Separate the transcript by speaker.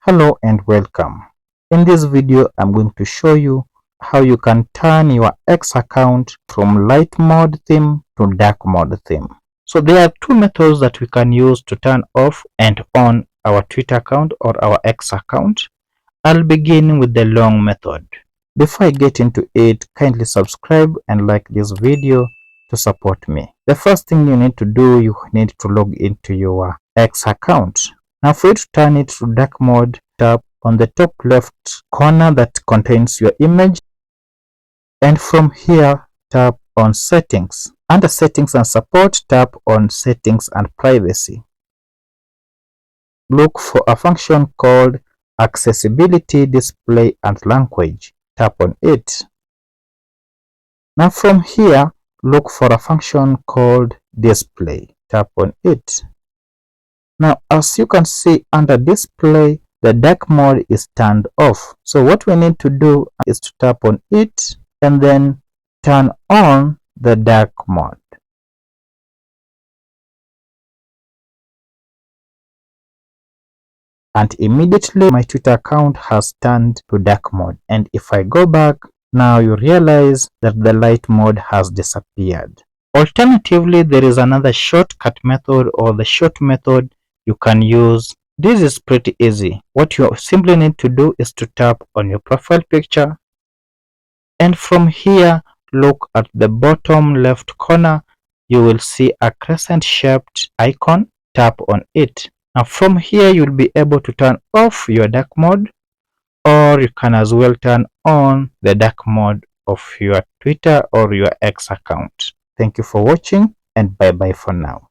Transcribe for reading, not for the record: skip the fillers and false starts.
Speaker 1: Hello and welcome. In this video, I'm going to show you how you can turn your X account from light mode theme to dark mode theme. So there are two methods that we can use to turn off and on our Twitter account or our X account. I'll begin with the long method. Before I get into it, kindly subscribe and like this video to support me. The first thing you need to do, you need to log into your X account. Now for you to turn it to dark mode, tap on the top left corner that contains your image, and from here tap on settings. Under settings and support, tap on settings and privacy. Look for a function called accessibility, display and language. Tap on it. Now from here, look for a function called display. Tap on it. Now, as you can see under display, the dark mode is turned off. So what we need to do is to tap on it and then turn on the dark mode. And immediately my Twitter account has turned to dark mode. And if I go back, now you realize that the light mode has disappeared. Alternatively, there is another shortcut method or the short method you can use. This is pretty easy. What you simply need to do is to tap on your profile picture, and from here look at the bottom left corner. You will see a crescent shaped icon. Tap on it. Now from here you'll be able to turn off your dark mode, or you can as well turn on the dark mode of your Twitter or your X account. Thank you for watching, and bye bye for now.